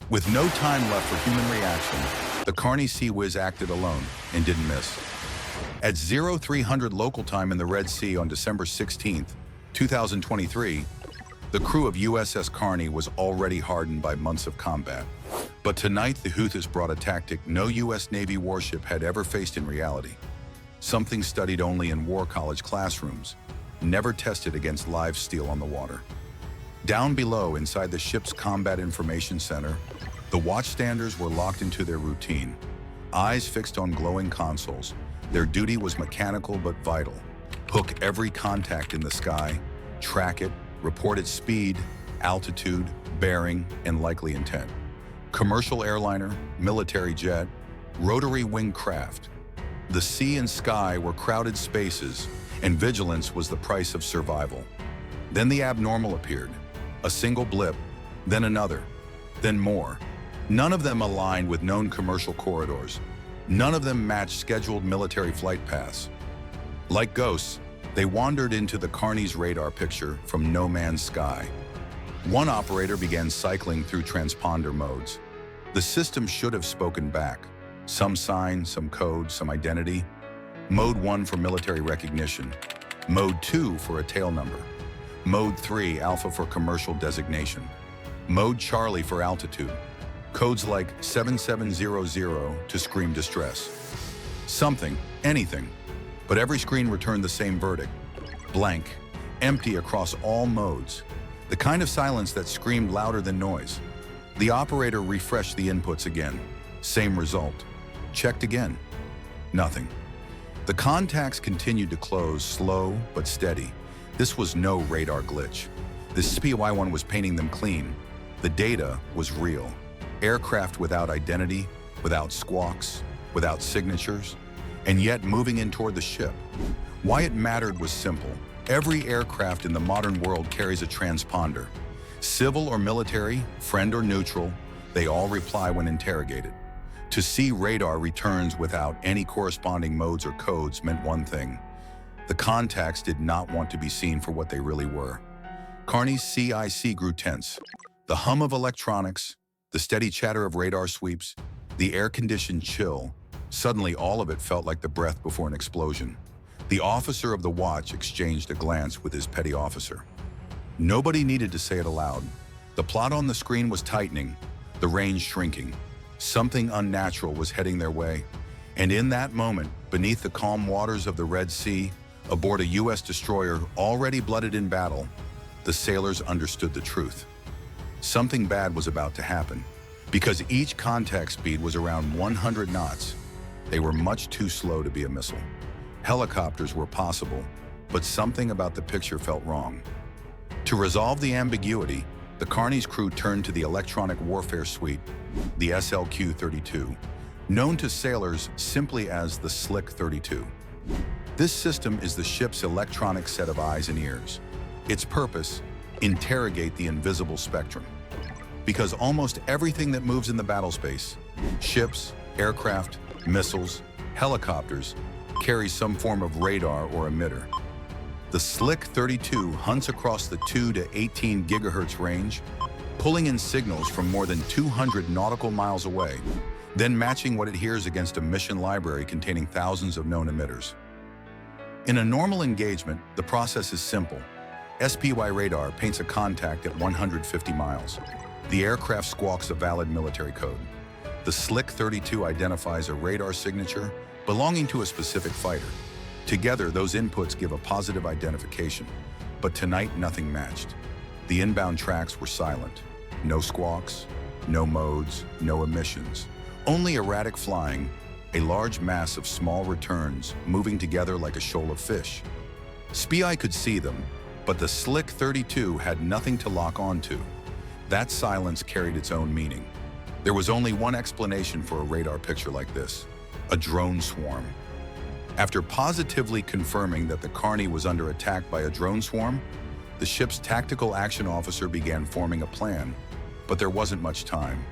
With no time left for human reaction, the Carney Sea Whiz acted alone and didn't miss. At 0300 local time in the Red Sea on December 16, 2023, the crew of USS Carney was already hardened by months of combat. But tonight, the Houthis brought a tactic no U.S. Navy warship had ever faced in reality. Something studied only in war college classrooms, never tested against live steel on the water. Down below, inside the ship's Combat Information Center, the watchstanders were locked into their routine, eyes fixed on glowing consoles. Their duty was mechanical but vital. Hook every contact in the sky, track it, report its speed, altitude, bearing, and likely intent. Commercial airliner, military jet, rotary wing craft. The sea and sky were crowded spaces, and vigilance was the price of survival. Then the abnormal appeared. A single blip, then another, then more. None of them aligned with known commercial corridors. None of them matched scheduled military flight paths. Like ghosts, they wandered into the Carney's radar picture from no man's sky. One operator began cycling through transponder modes. The system should have spoken back. Some sign, some code, some identity. Mode 1 for military recognition. Mode 2 for a tail number. Mode 3, Alpha for commercial designation. Mode Charlie for altitude. Codes like 7700 to scream distress. Something, anything. But every screen returned the same verdict. Blank, empty across all modes. The kind of silence that screamed louder than noise. The operator refreshed the inputs again. Same result. Checked again. Nothing. The contacts continued to close, slow but steady. This was no radar glitch. This SPY-1 was painting them clean. The data was real. Aircraft without identity, without squawks, without signatures, and yet moving in toward the ship. Why it mattered was simple. Every aircraft in the modern world carries a transponder. Civil or military, friend or neutral, they all reply when interrogated. To see radar returns without any corresponding modes or codes meant one thing. The contacts did not want to be seen for what they really were. Carney's CIC grew tense. The hum of electronics, the steady chatter of radar sweeps, the air-conditioned chill, suddenly all of it felt like the breath before an explosion. The officer of the watch exchanged a glance with his petty officer. Nobody needed to say it aloud. The plot on the screen was tightening, the range shrinking. Something unnatural was heading their way. And in that moment, beneath the calm waters of the Red Sea, aboard a U.S. destroyer already blooded in battle, the sailors understood the truth. Something bad was about to happen. Because each contact speed was around 100 knots, they were much too slow to be a missile. Helicopters were possible, but something about the picture felt wrong. To resolve the ambiguity, the Carney's crew turned to the electronic warfare suite, the SLQ-32, known to sailors simply as the Slick 32. This system is the ship's electronic set of eyes and ears. Its purpose, interrogate the invisible spectrum. Because almost everything that moves in the battlespace, ships, aircraft, missiles, helicopters, carries some form of radar or emitter. The Slick 32 hunts across the 2 to 18 gigahertz range, pulling in signals from more than 200 nautical miles away, then matching what it hears against a mission library containing thousands of known emitters. In a normal engagement, the process is simple. SPY radar paints a contact at 150 miles. The aircraft squawks a valid military code. The Slick 32 identifies a radar signature belonging to a specific fighter. Together, those inputs give a positive identification. But tonight, nothing matched. The inbound tracks were silent. No squawks, no modes, no emissions. Only erratic flying, a large mass of small returns moving together like a shoal of fish. SPY could see them, but the Slick 32 had nothing to lock onto. That silence carried its own meaning. There was only one explanation for a radar picture like this: a drone swarm. After positively confirming that the Carney was under attack by a drone swarm, the ship's tactical action officer began forming a plan. But there wasn't much time.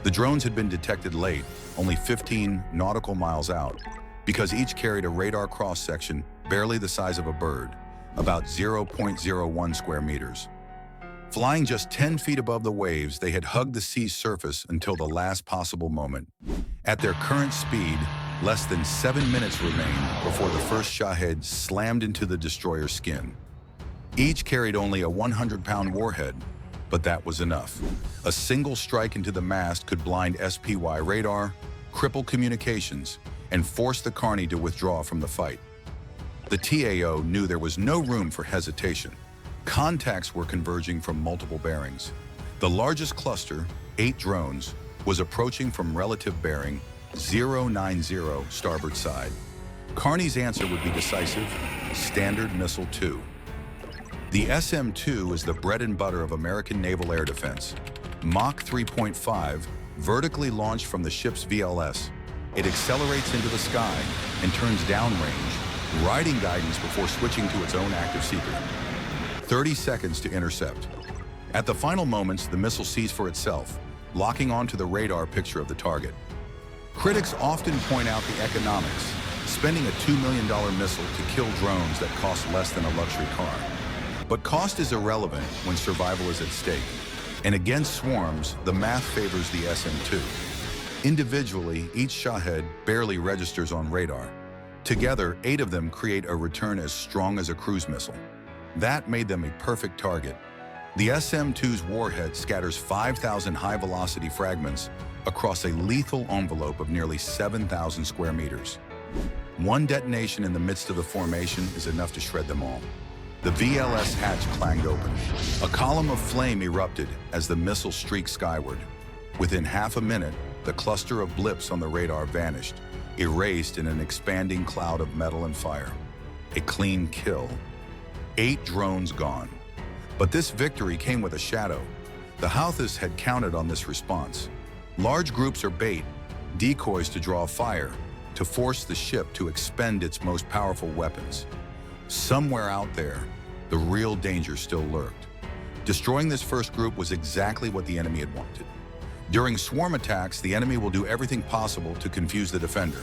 The drones had been detected late, only 15 nautical miles out, because each carried a radar cross-section barely the size of a bird, about 0.01 square meters. Flying just 10 feet above the waves, they had hugged the sea's surface until the last possible moment. At their current speed, less than 7 minutes remained before the first Shahed slammed into the destroyer's skin. Each carried only a 100-pound warhead, but that was enough. A single strike into the mast could blind SPY radar, cripple communications, and force the Carney to withdraw from the fight. The TAO knew there was no room for hesitation. Contacts were converging from multiple bearings. The largest cluster, 8 drones, was approaching from relative bearing 090 starboard side. Carney's answer would be decisive: Standard Missile 2. The SM-2 is the bread and butter of American naval air defense. Mach 3.5, vertically launched from the ship's VLS, it accelerates into the sky and turns downrange, riding guidance before switching to its own active seeker. 30 seconds to intercept. At the final moments, the missile sees for itself, locking onto the radar picture of the target. Critics often point out the economics, spending a $2 million missile to kill drones that cost less than a luxury car. But cost is irrelevant when survival is at stake. And against swarms, the math favors the SM-2. Individually, each Shahed barely registers on radar. Together, 8 of them create a return as strong as a cruise missile. That made them a perfect target. The SM-2's warhead scatters 5,000 high-velocity fragments across a lethal envelope of nearly 7,000 square meters. One detonation in the midst of the formation is enough to shred them all. The VLS hatch clanged open. A column of flame erupted as the missile streaked skyward. Within half a minute, the cluster of blips on the radar vanished, erased in an expanding cloud of metal and fire. A clean kill. 8 drones gone. But this victory came with a shadow. The Houthis had counted on this response. Large groups are bait, decoys to draw fire, to force the ship to expend its most powerful weapons. Somewhere out there, the real danger still lurked. Destroying this first group was exactly what the enemy had wanted. During swarm attacks, the enemy will do everything possible to confuse the defender.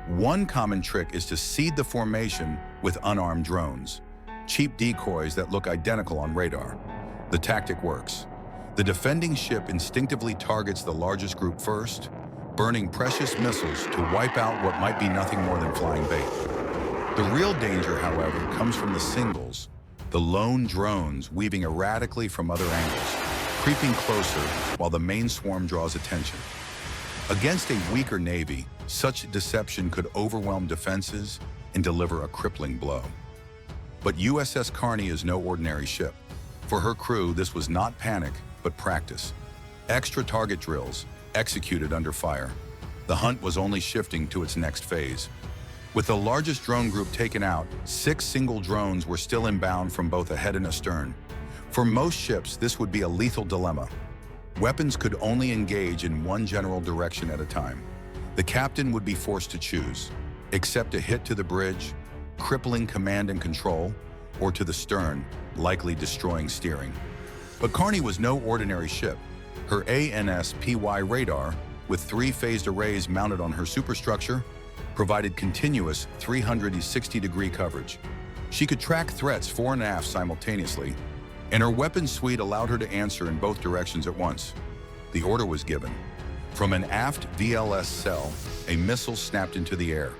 One common trick is to seed the formation with unarmed drones, cheap decoys that look identical on radar. The tactic works. The defending ship instinctively targets the largest group first, burning precious missiles to wipe out what might be nothing more than flying bait. The real danger, however, comes from the singles, the lone drones weaving erratically from other angles, creeping closer while the main swarm draws attention. Against a weaker navy, such deception could overwhelm defenses and deliver a crippling blow. But USS Carney is no ordinary ship. For her crew, this was not panic, but practice. Extra target drills, executed under fire. The hunt was only shifting to its next phase. With the largest drone group taken out, 6 single drones were still inbound from both ahead and astern. For most ships, this would be a lethal dilemma. Weapons could only engage in one general direction at a time. The captain would be forced to choose: accept a hit to the bridge, crippling command and control, or to the stern, likely destroying steering. But Carney was no ordinary ship. Her ANSPY radar, with 3 phased arrays mounted on her superstructure, provided continuous 360-degree coverage. She could track threats fore and aft simultaneously, and her weapon suite allowed her to answer in both directions at once. The order was given. From an aft VLS cell, a missile snapped into the air,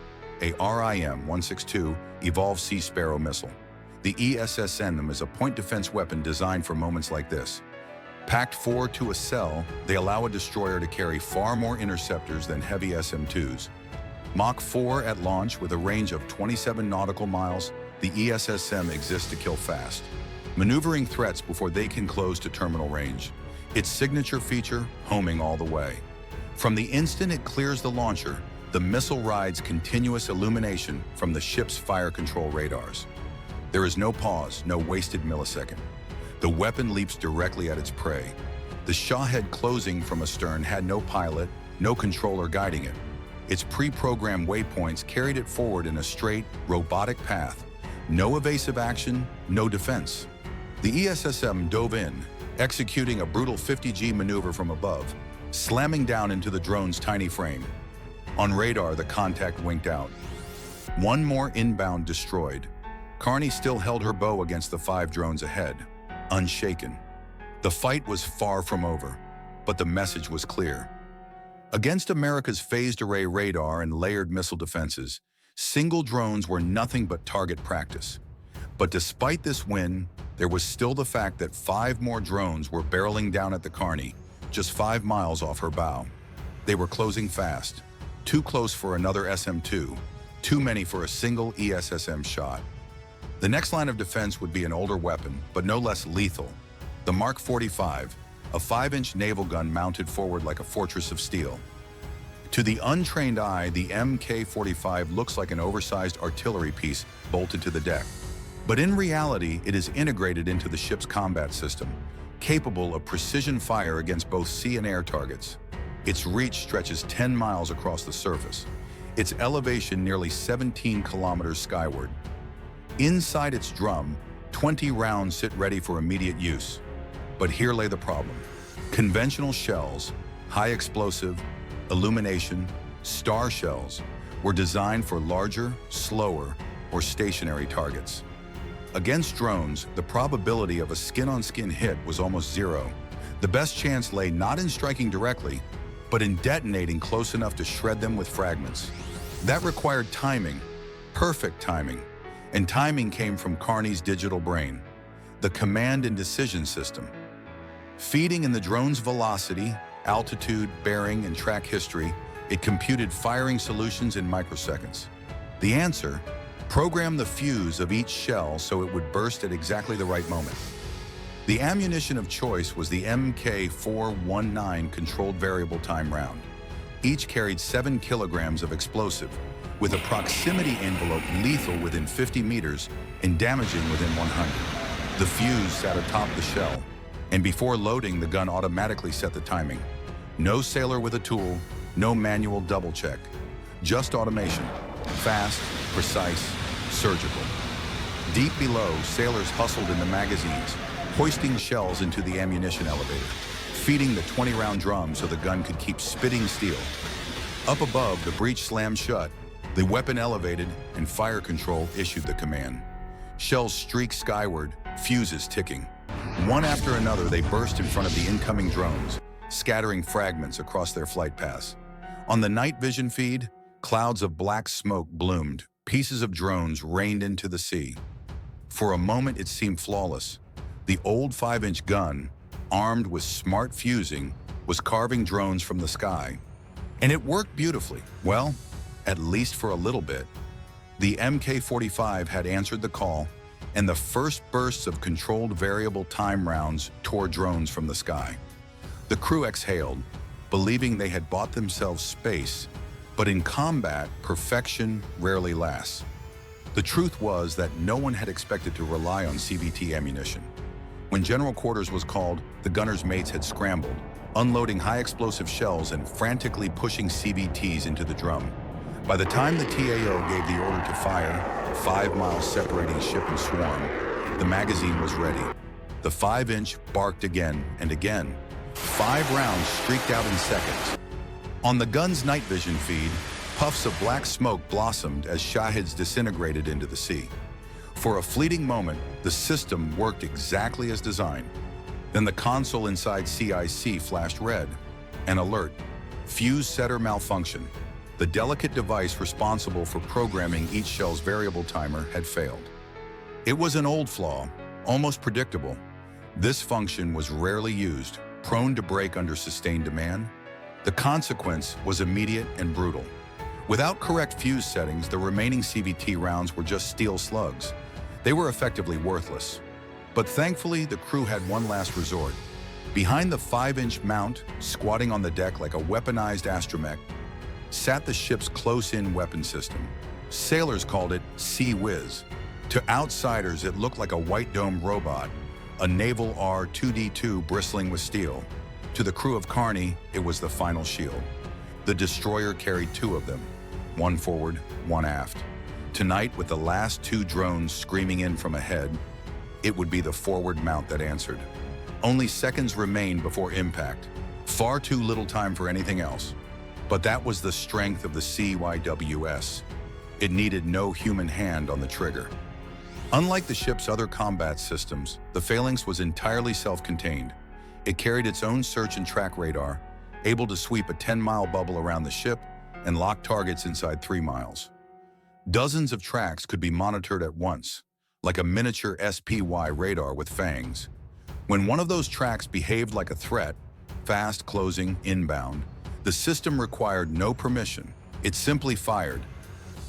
a RIM-162 Evolved Sea Sparrow missile. The ESSM is a point defense weapon designed for moments like this. Packed 4 to a cell, they allow a destroyer to carry far more interceptors than heavy SM-2s. Mach 4 at launch with a range of 27 nautical miles, the ESSM exists to kill fast, maneuvering threats before they can close to terminal range. Its signature feature, homing all the way. From the instant it clears the launcher, the missile rides continuous illumination from the ship's fire control radars. There is no pause, no wasted millisecond. The weapon leaps directly at its prey. The Shahed closing from astern had no pilot, no controller guiding it. Its pre-programmed waypoints carried it forward in a straight, robotic path. No evasive action, no defense. The ESSM dove in, executing a brutal 50G maneuver from above, slamming down into the drone's tiny frame. On radar, the contact winked out. One more inbound destroyed. Carney still held her bow against the 5 drones ahead, unshaken. The fight was far from over, but the message was clear. Against America's phased array radar and layered missile defenses, single drones were nothing but target practice. But despite this win, there was still the fact that 5 more drones were barreling down at the Carney, just 5 miles off her bow. They were closing fast, too close for another SM-2, too many for a single ESSM shot. The next line of defense would be an older weapon, but no less lethal, the Mark 45, a 5-inch naval gun mounted forward like a fortress of steel. To the untrained eye, the Mk-45 looks like an oversized artillery piece bolted to the deck. But in reality, it is integrated into the ship's combat system, capable of precision fire against both sea and air targets. Its reach stretches 10 miles across the surface, its elevation nearly 17 kilometers skyward. Inside its drum, 20 rounds sit ready for immediate use. But here lay the problem. Conventional shells, high explosive, illumination, star shells, were designed for larger, slower, or stationary targets. Against drones, the probability of a skin-on-skin hit was almost zero. The best chance lay not in striking directly, but in detonating close enough to shred them with fragments. That required timing, perfect timing, and timing came from Carney's digital brain, the command and decision system. Feeding in the drone's velocity, altitude, bearing, and track history, it computed firing solutions in microseconds. The answer? Program the fuse of each shell so it would burst at exactly the right moment. The ammunition of choice was the Mk-419 controlled variable time round. Each carried 7 kilograms of explosive, with a proximity envelope lethal within 50 meters and damaging within 100. The fuse sat atop the shell, and before loading, the gun automatically set the timing. No sailor with a tool, no manual double check, just automation. Fast, precise, surgical. Deep below, sailors hustled in the magazines, hoisting shells into the ammunition elevator, feeding the 20-round drum so the gun could keep spitting steel. Up above, the breech slammed shut, the weapon elevated, and fire control issued the command. Shells streaked skyward, fuses ticking. One after another, they burst in front of the incoming drones, scattering fragments across their flight paths. On the night vision feed, clouds of black smoke bloomed, pieces of drones rained into the sea. For a moment, it seemed flawless. The old 5-inch gun, armed with smart fusing, was carving drones from the sky. And it worked beautifully. Well, at least for a little bit. The Mk-45 had answered the call, and the first bursts of controlled variable time rounds tore drones from the sky. The crew exhaled, believing they had bought themselves space, but in combat, perfection rarely lasts. The truth was that no one had expected to rely on CVT ammunition. When General Quarters was called, the gunners' mates had scrambled, unloading high-explosive shells and frantically pushing CVTs into the drum. By the time the TAO gave the order to fire, 5 miles separating ship and swarm, the magazine was ready. The 5-inch barked again and again. 5 rounds streaked out in seconds. On the gun's night vision feed, puffs of black smoke blossomed as Shahids disintegrated into the sea. For a fleeting moment, the system worked exactly as designed. Then the console inside CIC flashed red. An alert. Fuse setter malfunction. The delicate device responsible for programming each shell's variable timer had failed. It was an old flaw, almost predictable. This function was rarely used, prone to break under sustained demand. The consequence was immediate and brutal. Without correct fuse settings, the remaining CVT rounds were just steel slugs. They were effectively worthless. But thankfully, the crew had one last resort. Behind the 5-inch mount, squatting on the deck like a weaponized astromech, sat the ship's close-in weapon system. Sailors called it Sea Whiz. To outsiders, it looked like a white-domed robot, a naval R-2D2 bristling with steel. To the crew of Carney, it was the final shield. The destroyer carried 2 of them, one forward, one aft. Tonight, with the last 2 drones screaming in from ahead, it would be the forward mount that answered. Only seconds remained before impact. Far too little time for anything else. But that was the strength of the CIWS. It needed no human hand on the trigger. Unlike the ship's other combat systems, the phalanx was entirely self-contained. It carried its own search and track radar, able to sweep a 10-mile bubble around the ship and lock targets inside 3 miles. Dozens of tracks could be monitored at once, like a miniature SPY radar with fangs. When one of those tracks behaved like a threat, fast closing, inbound, the system required no permission. It simply fired.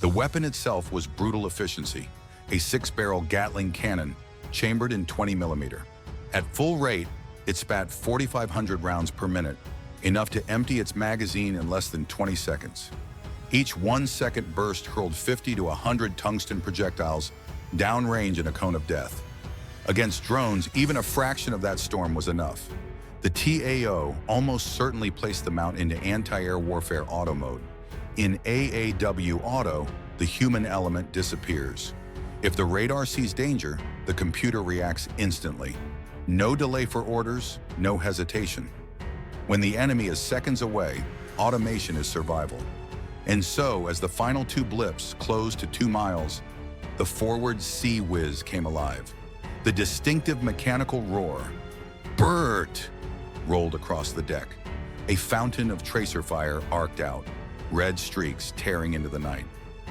The weapon itself was brutal efficiency, a 6-barrel Gatling cannon chambered in 20mm. At full rate, it spat 4,500 rounds per minute, enough to empty its magazine in less than 20 seconds. Each 1-second burst hurled 50 to 100 tungsten projectiles downrange in a cone of death. Against drones, even a fraction of that storm was enough. The TAO almost certainly placed the mount into anti-air warfare auto mode. In AAW auto, the human element disappears. If the radar sees danger, the computer reacts instantly. No delay for orders, no hesitation. When the enemy is seconds away, automation is survival. And so, as the final 2 blips closed to 2 miles, the forward Sea Whiz came alive. The distinctive mechanical roar, "Bert!" rolled across the deck. A fountain of tracer fire arced out, red streaks tearing into the night.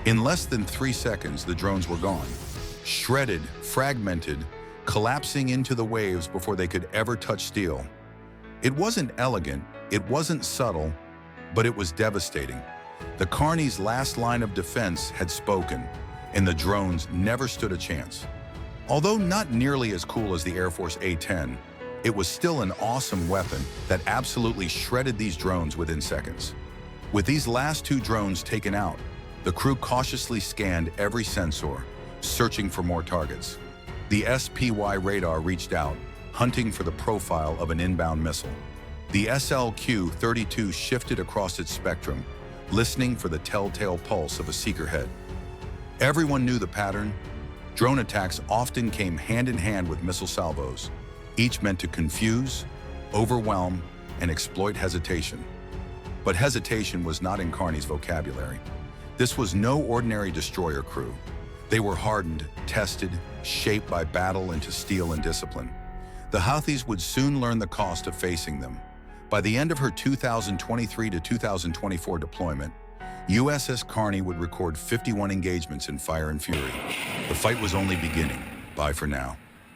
In less than 3 seconds, the drones were gone. Shredded, fragmented, collapsing into the waves before they could ever touch steel. It wasn't elegant, it wasn't subtle, but it was devastating. The Carney's last line of defense had spoken, and the drones never stood a chance. Although not nearly as cool as the Air Force A-10, it was still an awesome weapon that absolutely shredded these drones within seconds. With these last 2 drones taken out, the crew cautiously scanned every sensor, searching for more targets. The SPY radar reached out, hunting for the profile of an inbound missile. The SLQ-32 shifted across its spectrum, listening for the telltale pulse of a seeker head. Everyone knew the pattern. Drone attacks often came hand in hand with missile salvos, each meant to confuse, overwhelm, and exploit hesitation. But hesitation was not in Carney's vocabulary. This was no ordinary destroyer crew. They were hardened, tested, shaped by battle into steel and discipline. The Houthis would soon learn the cost of facing them. By the end of her 2023 to 2024 deployment, USS Carney would record 51 engagements in Fire and Fury. The fight was only beginning. Bye for now.